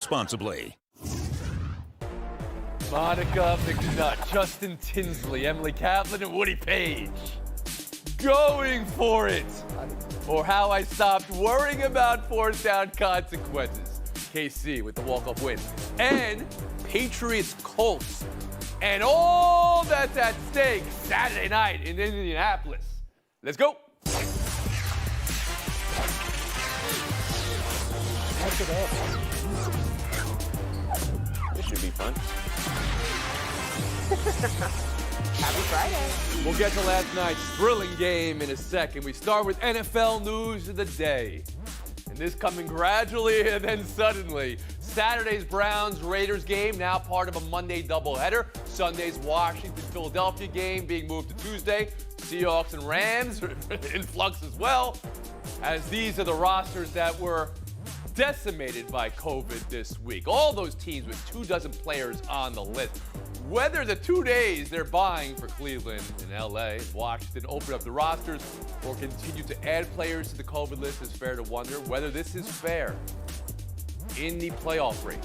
responsibly. Monica McNutt, Justin Tinsley, Emily Kaplan, and Woody Page. Going for it. Or how I stopped worrying about fourth down consequences. KC with the walk-off win. And Patriots Colts. And all that's at stake Saturday night in Indianapolis. Let's go. That's it up. This should be fun. Happy Friday. We'll get to last night's thrilling game in a second. We start with NFL news of the day. And this coming gradually and then suddenly. Saturday's Browns-Raiders game, now part of a Monday doubleheader. Sunday's Washington-Philadelphia game being moved to Tuesday. Seahawks and Rams are in flux as well, as these are the rosters that were decimated by COVID this week. All those teams with 24 players on the list. Whether the 2 days they're buying for Cleveland and LA and Washington open up the rosters or continue to add players to the COVID list is fair to wonder. Whether this is fair in the playoff race.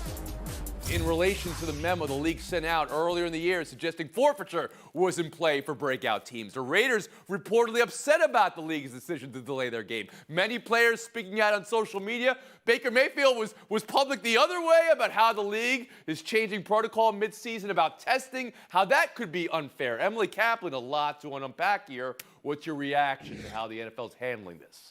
In relation to the memo the league sent out earlier in the year suggesting forfeiture was in play for breakout teams. The Raiders reportedly upset about the league's decision to delay their game. Many players speaking out on social media. Baker Mayfield was public the other way about how the league is changing protocol midseason about testing, how that could be unfair. Emily Kaplan, a lot to unpack here. What's your reaction to how the NFL is handling this?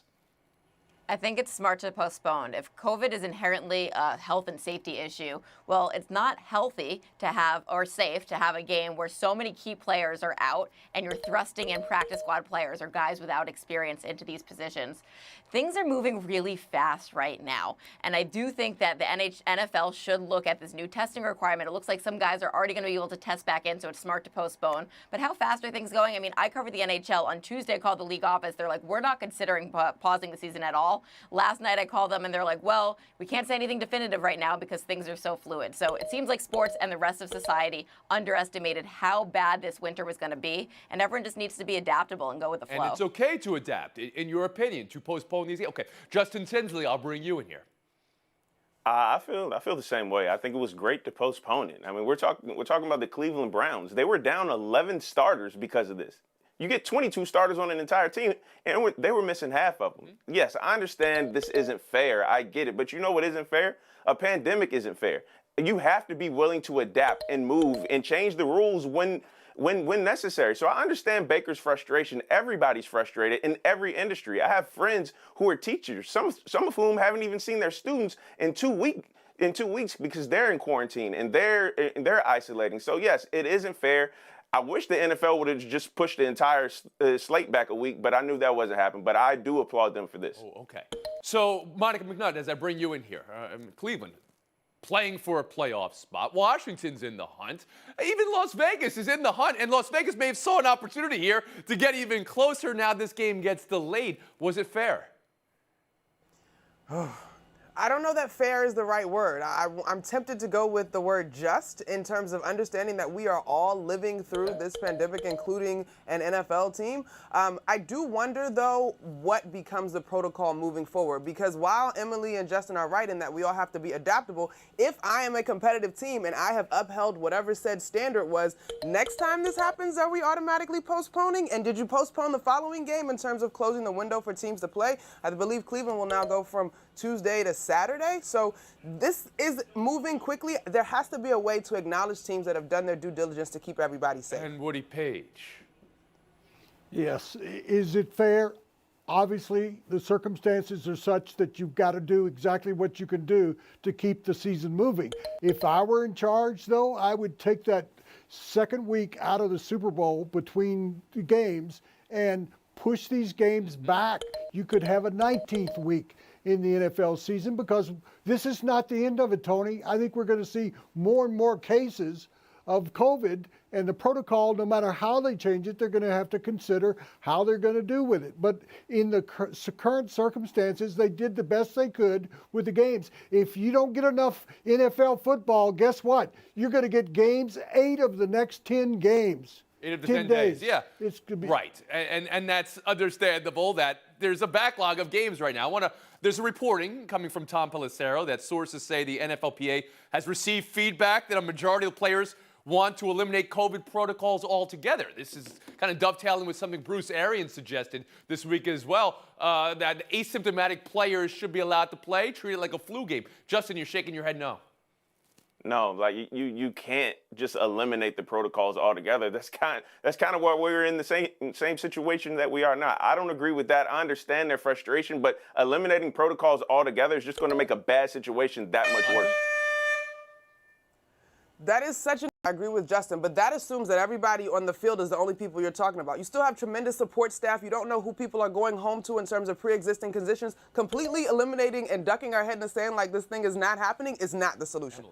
I think it's smart to postpone. If COVID is inherently a health and safety issue, well, it's not healthy to have, or safe to have a game where so many key players are out and you're thrusting in practice squad players or guys without experience into these positions. Things are moving really fast right now. And I do think that the NFL should look at this new testing requirement. It looks like some guys are already going to be able to test back in, so it's smart to postpone. But how fast are things going? I mean, I covered the NHL. On Tuesday, I called the league office. They're like, we're not considering pausing the season at all. Last night I called them and they're like, well, we can't say anything definitive right now because things are so fluid. So it seems like sports and the rest of society underestimated how bad this winter was going to be, and everyone just needs to be adaptable and go with the flow. And it's okay to adapt, in your opinion, to postpone these games. Okay, Justin Tinsley, I'll bring you in here. I feel the same way. I think it was great to postpone it. I mean, we're talking about the Cleveland Browns. They were down 11 starters because of this. You get 22 starters on an entire team, and they were missing half of them. Yes, I understand this isn't fair. I get it. But you know what isn't fair? A pandemic isn't fair. You have to be willing to adapt and move and change the rules when necessary. So I understand Baker's frustration. Everybody's frustrated in every industry. I have friends who are teachers, some of whom haven't even seen their students in 2 weeks because they're in quarantine and they're isolating. So yes, it isn't fair. I wish the NFL would have just pushed the entire slate back a week, but I knew that wasn't happening. But I do applaud them for this. Oh, okay. So, Monica McNutt, as I bring you in here, Cleveland playing for a playoff spot. Washington's in the hunt. Even Las Vegas is in the hunt, and Las Vegas may have saw an opportunity here to get even closer. Now this game gets delayed. Was it fair? I don't know that fair is the right word. I'm tempted to go with the word just in terms of understanding that we are all living through this pandemic, including an NFL team. I do wonder, though, what becomes the protocol moving forward, because while Emily and Justin are right in that we all have to be adaptable, if I am a competitive team and I have upheld whatever said standard was, next time this happens, are we automatically postponing? And did you postpone the following game in terms of closing the window for teams to play? I believe Cleveland will now go from Tuesday to Saturday. So this is moving quickly. There has to be a way to acknowledge teams that have done their due diligence to keep everybody safe. And Woody Page. Yes. Is it fair? Obviously, the circumstances are such that you've got to do exactly what you can do to keep the season moving. If I were in charge, though, I would take that second week out of the Super Bowl between the games and push these games back. You could have a 19th week in the NFL season, because this is not the end of it, Tony. I think we're going to see more and more cases of COVID, and the protocol, no matter how they change it, they're going to have to consider how they're going to do with it. But in the current circumstances, they did the best they could with the games. If you don't get enough NFL football, guess what? You're going to get games, 8 of the next 10 games 8 to 10 10 days. days. Yeah. It's gonna be right. And that's understandable that there's a backlog of games right now. There's a reporting coming from Tom Pelissero that sources say the NFLPA has received feedback that a majority of players want to eliminate COVID protocols altogether. This is kind of dovetailing with something Bruce Arians suggested this week as well, that asymptomatic players should be allowed to play, treat it like a flu game. Justin, you're shaking your head no. No, like you can't just eliminate the protocols altogether. That's kind of why we're in the same situation that we are now. I don't agree with that. I understand their frustration, but eliminating protocols altogether is just going to make a bad situation that much worse. That is such an, I agree with Justin, but that assumes that everybody on the field is the only people you're talking about. You still have tremendous support staff. You don't know who people are going home to in terms of pre-existing conditions. Completely eliminating and ducking our head in the sand like this thing is not happening is not the solution.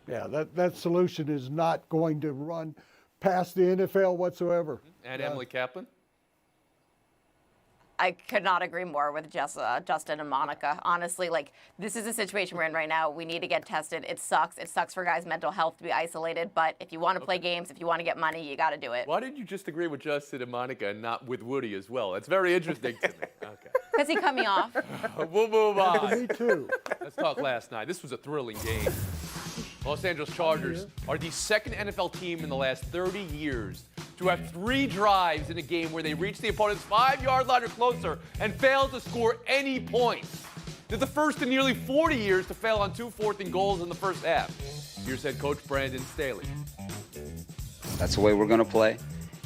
Yeah, that solution is not going to run past the NFL whatsoever. And Emily Kaplan? I could not agree more with Justin and Monica. Honestly, like, this is a situation we're in right now. We need to get tested. It sucks. It sucks for guys' mental health to be isolated. But if you want to play games, if you want to get money, you got to do it. Why did you just agree with Justin and Monica and not with Woody as well? That's very interesting to me. Okay. Because he cut me off. We'll move on. Me too. Let's talk last night. This was a thrilling game. Los Angeles Chargers are the second NFL team in the last 30 years to have 3 drives in a game where they reached the opponent's 5-yard line or closer and failed to score any points. They're the first in nearly 40 years to fail on 2 4th-and-goals in the first half. Here's head coach Brandon Staley. That's the way we're going to play.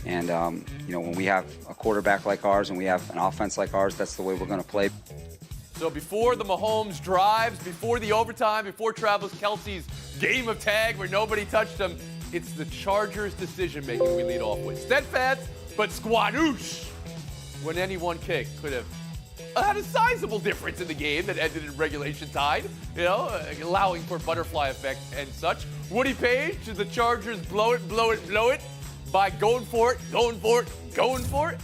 And, when we have a quarterback like ours and we have an offense like ours, that's the way we're going to play. So before the Mahomes drives, before the overtime, before Travis Kelce's game of tag where nobody touched him, it's the Chargers' decision-making we lead off with. Steadfast, but squanoosh. When any one kick could have had a sizable difference in the game that ended in regulation time, allowing for butterfly effect and such. Woody Page, the Chargers blow it by going for it.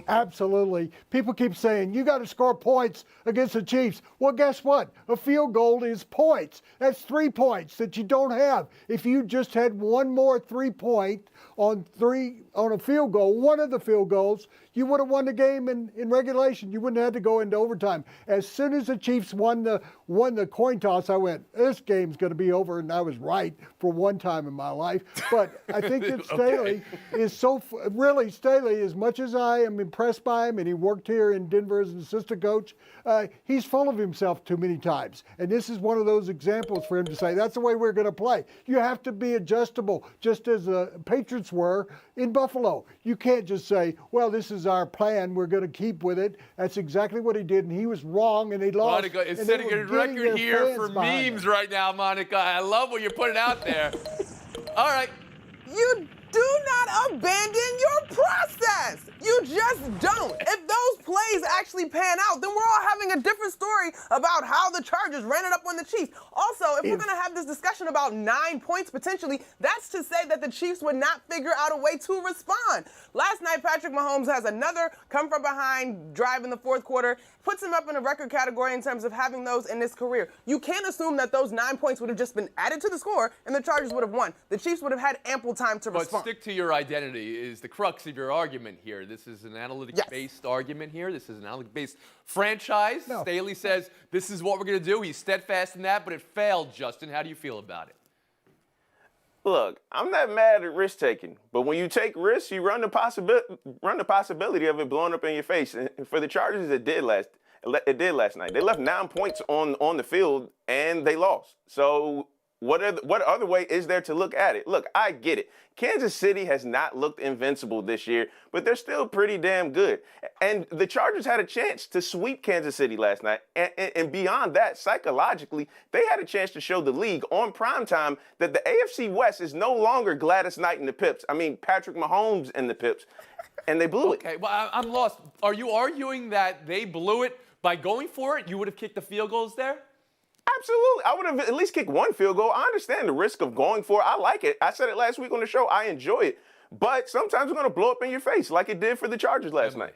Absolutely. People keep saying, you got to score points against the Chiefs. Well, guess what? A field goal is points. That's 3 points that you don't have. If you just had one more 3-point on a field goal, one of the field goals, you would have won the game in regulation. You wouldn't have had to go into overtime. As soon as the Chiefs won the coin toss, I went, this game's going to be over, and I was right for one time in my life. But I think that Staley is really, Staley, as much as I am impressed by him, and he worked here in Denver as an assistant coach, he's full of himself too many times. And this is one of those examples for him to say, that's the way we're going to play. You have to be adjustable, just as the Patriots were in Buffalo. You can't just say, well, this is our plan, we're going to keep with it. That's exactly what he did, and he was wrong, and they lost. Monica is setting a record here for memes right now, Monica. I love what you're putting out there. All right. You do not abandon your process. You just don't. If those plays actually pan out, then we're all having a different story about how the Chargers ran it up on the Chiefs. Also, if we're going to have this discussion about 9 points potentially, that's to say that the Chiefs would not figure out a way to respond. Last night, Patrick Mahomes has another come-from-behind drive in the fourth quarter, puts him up in a record category in terms of having those in his career. You can't assume that those 9 points would have just been added to the score and the Chargers would have won. The Chiefs would have had ample time to respond. But stick to your identity is the crux of your argument here. This is an analytics-based argument here. This is an analytics-based franchise. No. Staley says this is what we're going to do. He's steadfast in that, but it failed, Justin. How do you feel about it? Look, I'm not mad at risk taking, but when you take risks, you run the possibility of it blowing up in your face. And for the Chargers, it did last night. They left 9 points on the field and they lost. So what other way is there to look at it? Look, I get it. Kansas City has not looked invincible this year, but they're still pretty damn good. And the Chargers had a chance to sweep Kansas City last night. And beyond that, psychologically, they had a chance to show the league on primetime that the AFC West is no longer Gladys Knight and the Pips. I mean, Patrick Mahomes and the Pips. And they blew it. Okay, well, I'm lost. Are you arguing that they blew it by going for it? You would have kicked the field goals there? Absolutely. I would have at least kicked one field goal. I understand the risk of going for it. I like it. I said it last week on the show. I enjoy it. But sometimes it's going to blow up in your face like it did for the Chargers last night.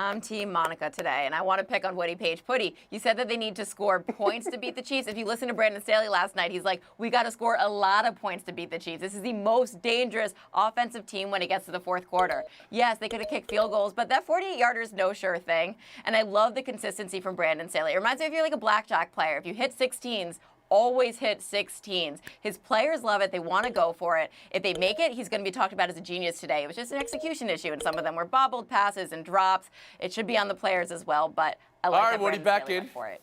I'm Team Monica today, and I want to pick on Woody Page. Putty, you said that they need to score points to beat the Chiefs. If you listen to Brandon Staley last night, he's like, we got to score a lot of points to beat the Chiefs. This is the most dangerous offensive team when it gets to the fourth quarter. Yes, they could have kicked field goals, but that 48-yarder is no sure thing. And I love the consistency from Brandon Staley. It reminds me if you're like a blackjack player. If you hit 16s, always hit 16s. His players love it. They want to go for it. If they make it, he's going to be talked about as a genius today. It was just an execution issue, and some of them were bobbled passes and drops. It should be on the players as well, but I like All right, that Woody, Brandon back Staley in. went for it.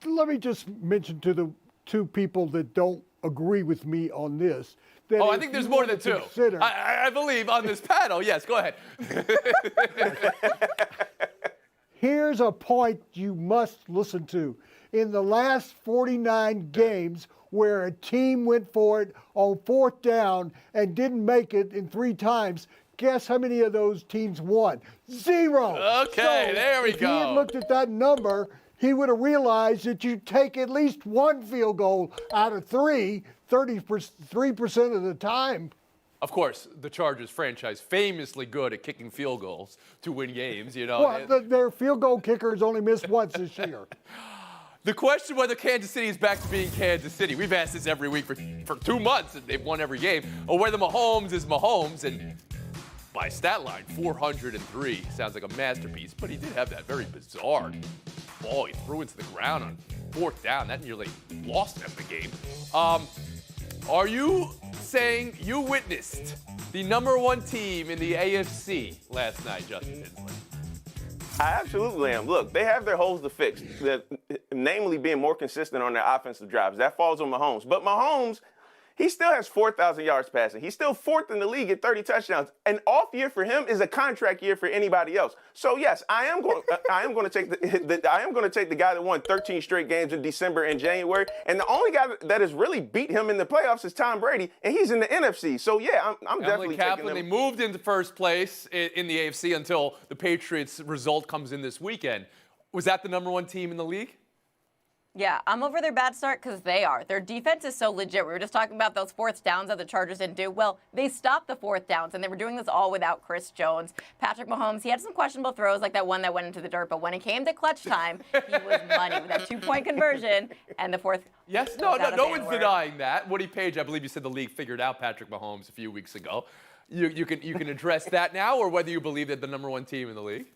Let me just mention to the two people that don't agree with me on this. That I if think there's you more wanna than two. consider- I believe on this panel. Yes, go ahead. Here's a point you must listen to. In the last 49 games where a team went for it on fourth down and didn't make it in 3 times, guess how many of those teams won? 0. Okay, So there we if he had go. looked at that number, he would have realized that you take at least 1 field goal out of 3, 33% of the time. Of course, the Chargers franchise famously good at kicking field goals to win games, you know. Well, their field goal kickers only missed once this year. The question whether Kansas City is back to being Kansas City, we've asked this every week for 2 months, and they've won every game, or whether Mahomes is Mahomes, and by stat line, 403 sounds like a masterpiece, but he did have that very bizarre ball he threw into the ground on fourth down. That nearly lost them the game. Are you saying you witnessed the #1 team in the AFC last night, Justin Tinsley? I absolutely am. Look, they have their holes to fix, namely being more consistent on their offensive drives. That falls on Mahomes. But Mahomes, he still has 4,000 yards passing. He's still 4th in the league at 30 touchdowns. An off year for him is a contract year for anybody else. So yes, I am going to take the guy that won 13 straight games in December and January. And the only guy that has really beat him in the playoffs is Tom Brady, and he's in the NFC. So yeah, I'm definitely taking Kaplan, them. they moved into first place in the AFC until the Patriots result comes in this weekend. Was that the #1 team in the league? Yeah, I'm over their bad start because they are. Their defense is so legit. We were just talking about those fourth downs that the Chargers didn't do. Well, they stopped the fourth downs, and they were doing this all without Chris Jones. Patrick Mahomes, he had some questionable throws like that one that went into the dirt, but when it came to clutch time, he was money with that 2-point conversion and the fourth. Yes, no one's denying that. Woody Page, I believe you said the league figured out Patrick Mahomes a few weeks ago. You can address that now, or whether you believe that the #1 team in the league.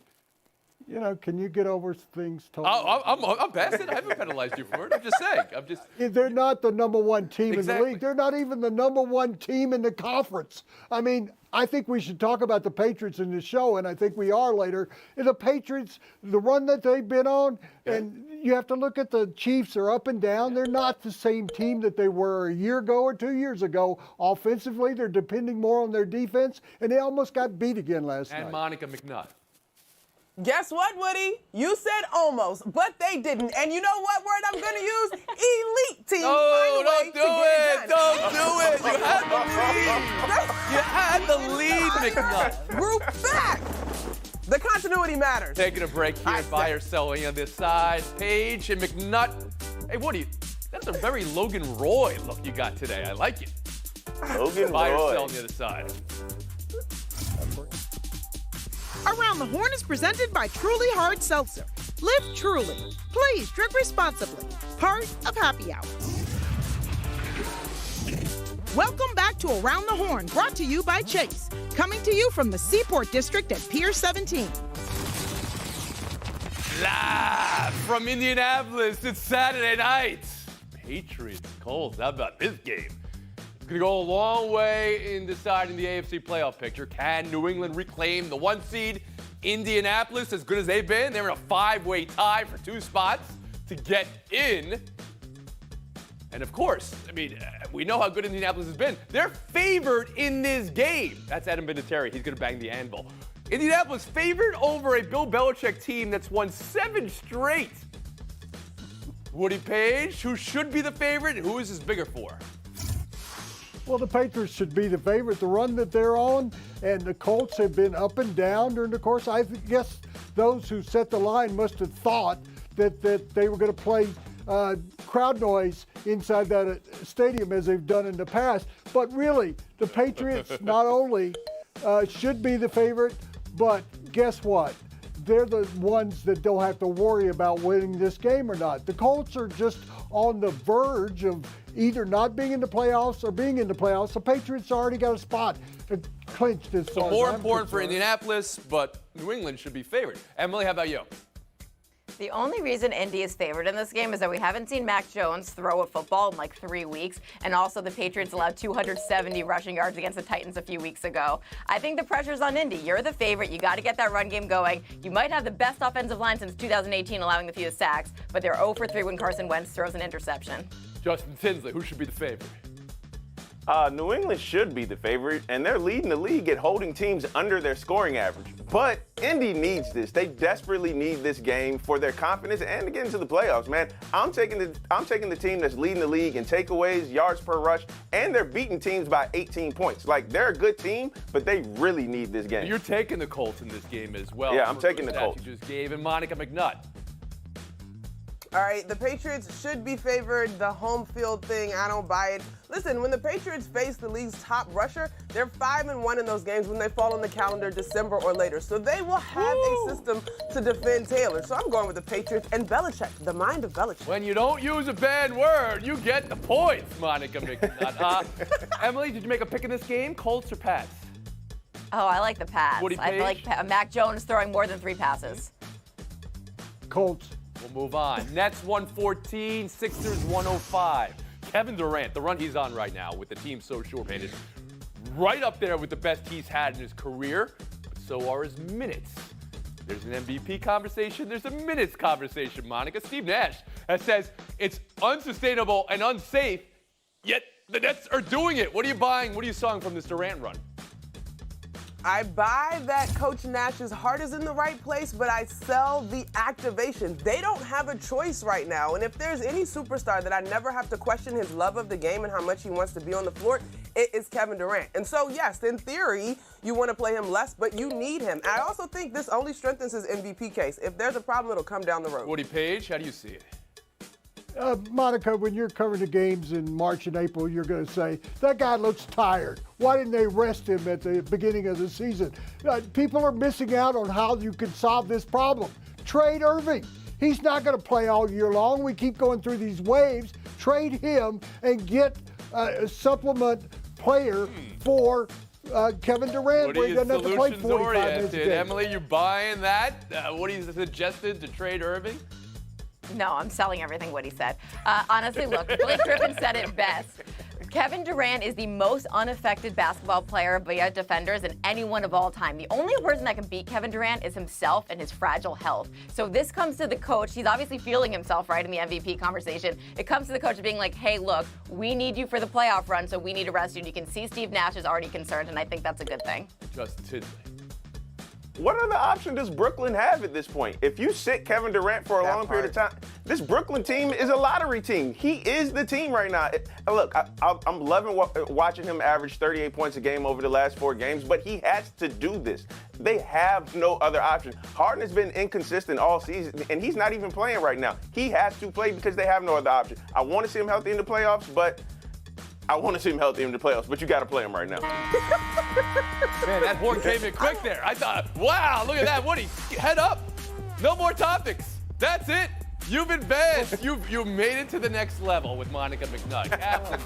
You know, can you get over things totally? I'm past it. I haven't penalized you for it. I'm just saying. They're not the #1 team in the Exactly. league. They're not even the #1 team in the conference. I mean, I think we should talk about the Patriots in this show, and I think we are later. The Patriots, the run that they've been on, and you have to look at the Chiefs are up and down. They're not the same team that they were a year ago or 2 years ago. Offensively, they're depending more on their defense, and they almost got beat again last night. And Monica McNutt. Guess what, Woody? You said almost, but they didn't. And you know what word I'm going to use? Elite team. No, Find a way don't do to get it. done. Don't do it. You had the lead, McNutt. Group back. The continuity matters. Taking a break here, buy or selling on this side. Page and McNutt. Hey, Woody, that's a very Logan Roy look you got today. I like it. Logan Buy or Roy. sell on the other side. Around the Horn is presented by Truly Hard Seltzer. Live truly. Please drink responsibly. Part of Happy Hour. Welcome back to Around the Horn, brought to you by Chase. Coming to you from the Seaport District at Pier 17. Live from Indianapolis, it's Saturday night. Patriots, Colts, how about this game? It's going to go a long way in deciding the AFC playoff picture. Can New England reclaim the 1 seed? Indianapolis, as good as they've been, they're in a 5-way tie for 2 spots to get in. And of course, I mean, we know how good Indianapolis has been. They're favored in this game. That's Adam Vinatieri. He's going to bang the anvil. Indianapolis favored over a Bill Belichick team that's won 7 straight. Woody Page, who should be the favorite, and who is this bigger for? Well, the Patriots should be the favorite. The run that they're on, and the Colts have been up and down during the course. I guess those who set the line must have thought that they were going to play crowd noise inside that stadium as they've done in the past. But really, the Patriots not only should be the favorite, but guess what? They're the ones that don't have to worry about winning this game or not. The Colts are just on the verge of either not being in the playoffs or being in the playoffs. The Patriots already got a spot clinched as far as More I'm important for concerned. Indianapolis, but New England should be favored. Emily, how about you? The only reason Indy is favored in this game is that we haven't seen Mac Jones throw a football in like 3 weeks, and also the Patriots allowed 270 rushing yards against the Titans a few weeks ago. I think the pressure's on Indy. You're the favorite. You got to get that run game going. You might have the best offensive line since 2018, allowing the fewest sacks, but they're 0 for 3 when Carson Wentz throws an interception. Justin Tinsley, who should be the favorite? New England should be the favorite, and they're leading the league at holding teams under their scoring average. But Indy needs this. They desperately need this game for their confidence and to get into the playoffs, man. I'm taking the team that's leading the league in takeaways, yards per rush, and they're beating teams by 18 points. Like, they're a good team, but they really need this game. You're taking the Colts in this game as well. Yeah, I'm taking the Colts. You just gave, and Monica McNutt. All right, the Patriots should be favored. The home field thing, I don't buy it. Listen, when the Patriots face the league's top rusher, they're 5-1 in those games when they fall on the calendar December or later. So they will have a system to defend Taylor. So I'm going with the Patriots and Belichick, the mind of Belichick. When you don't use a bad word, you get the points, Monica McNutt. Emily, did you make a pick in this game? Colts or Pats? Oh, I like the Pats. Woody I like Page? Mac Jones throwing more than 3 passes. Colts. We'll move on. Nets 114, Sixers 105. Kevin Durant, the run he's on right now with the team so short-handed, right up there with the best he's had in his career, but so are his minutes. There's an MVP conversation. There's a minutes conversation, Monica. Steve Nash says it's unsustainable and unsafe, yet the Nets are doing it. What are you buying? What are you selling from this Durant run? I buy that Coach Nash's heart is in the right place, but I sell the activation. They don't have a choice right now. And if there's any superstar that I never have to question his love of the game and how much he wants to be on the floor, it is Kevin Durant. And so, yes, in theory, you want to play him less, but you need him. And I also think this only strengthens his MVP case. If there's a problem, it'll come down the road. Woody Page, how do you see it? Monica, when you're covering the games in March and April, you're going to say, that guy looks tired. Why didn't they rest him at the beginning of the season? People are missing out on how you can solve this problem. Trade Irving. He's not going to play all year long. We keep going through these waves. Trade him and get a supplement player for Kevin Durant. What are Where he you doesn't have to play 45 minutes a solutions-oriented? game. Emily, you buying that? What he suggested to trade Irving? No, I'm selling everything Woody said. Honestly, look, Blake Griffin said it best. Kevin Durant is the most unaffected basketball player via defenders than anyone of all time. The only person that can beat Kevin Durant is himself and his fragile health. So this comes to the coach. He's obviously feeling himself, right, in the MVP conversation. It comes to the coach being like, hey, look, we need you for the playoff run, so we need to rest you. And you can see Steve Nash is already concerned, and I think that's a good thing. Justin Tinsley. What other option does Brooklyn have at this point? If you sit Kevin Durant for a long period of time, this Brooklyn team is a lottery team. He is the team right now. Look, I'm loving watching him average 38 points a game over the last 4 games, but he has to do this. They have no other option. Harden has been inconsistent all season, and he's not even playing right now. He has to play because they have no other option. I want to see him healthy in the playoffs, but you got to play him right now. Man, that horn came in quick there. I thought, wow, look at that, Woody. Head up. No more topics. That's it. You've advanced. You made it to the next level with Monica McNutt. Captain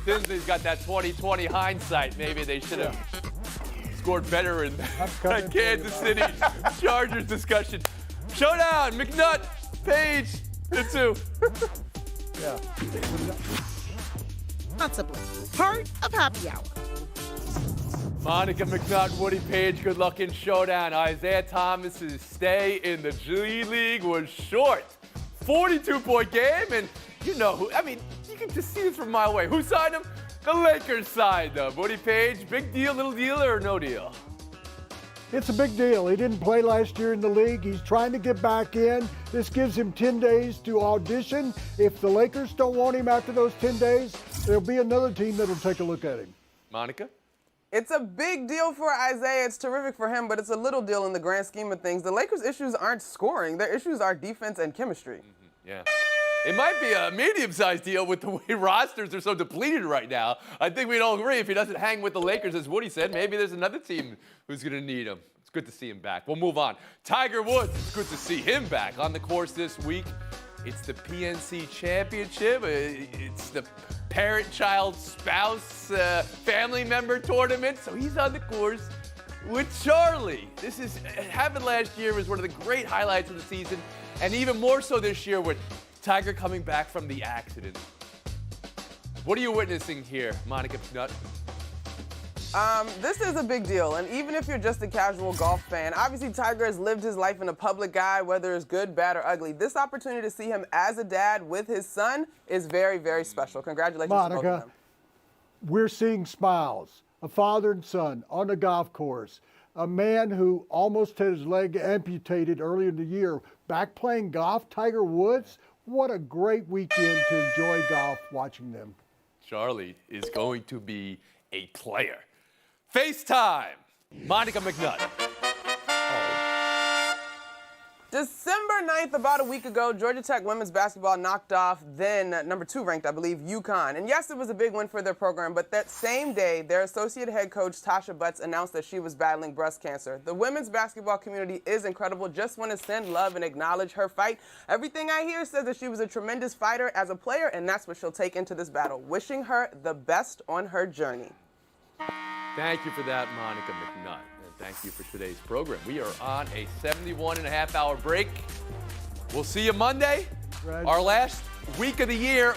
Tinsley's got that 20/20 hindsight. Maybe they should have scored better in that Kansas City Chargers discussion. Showdown, McNutt, Page, the 2. Yeah. Responsibly. Part of Happy Hour. Monica McNutt, Woody Page, good luck in Showdown. Isaiah Thomas's stay in the G League was short. 42-point game, and you know who, I mean, you can just see this from a mile away. Who signed him? The Lakers signed him. Woody Page, big deal, little deal, or no deal? It's a big deal. He didn't play last year in the league. He's trying to get back in. This gives him 10 days to audition. If the Lakers don't want him after those 10 days, there'll be another team that'll take a look at him. Monica? It's a big deal for Isaiah. It's terrific for him, but it's a little deal in the grand scheme of things. The Lakers' issues aren't scoring. Their issues are defense and chemistry. Yeah. It might be a medium-sized deal with the way rosters are so depleted right now. I think we'd all agree if he doesn't hang with the Lakers, as Woody said, maybe there's another team who's going to need him. Let's go. good to see him back. We'll move on. Tiger Woods, it's good to see him back on the course this week. It's the PNC Championship. It's the parent-child spouse family member tournament. So he's on the course with Charlie. This happened last year. It was one of the great highlights of the season. And even more so this year with Tiger coming back from the accident. What are you witnessing here, Monica McNutt? This is a big deal, and even if you're just a casual golf fan, obviously Tiger has lived his life in a public eye, whether it's good, bad, or ugly. This opportunity to see him as a dad with his son is very, very special. Congratulations to both of Monica, them. we're seeing smiles. A father and son on the golf course. A man who almost had his leg amputated earlier in the year, back playing golf, Tiger Woods. What a great weekend to enjoy golf watching them. Charlie is going to be a player. FaceTime, Monica McNutt. December 9th, about a week ago, Georgia Tech women's basketball knocked off then number 2 ranked, I believe, UConn. And yes, it was a big win for their program, but that same day, their associate head coach, Tasha Butts, announced that she was battling breast cancer. The women's basketball community is incredible. Just want to send love and acknowledge her fight. Everything I hear says that she was a tremendous fighter as a player, and that's what she'll take into this battle. Wishing her the best on her journey. Thank you for that, Monica McNutt. And thank you for today's program. We are on a 71.5-hour break. We'll see you Monday, our last week of the year.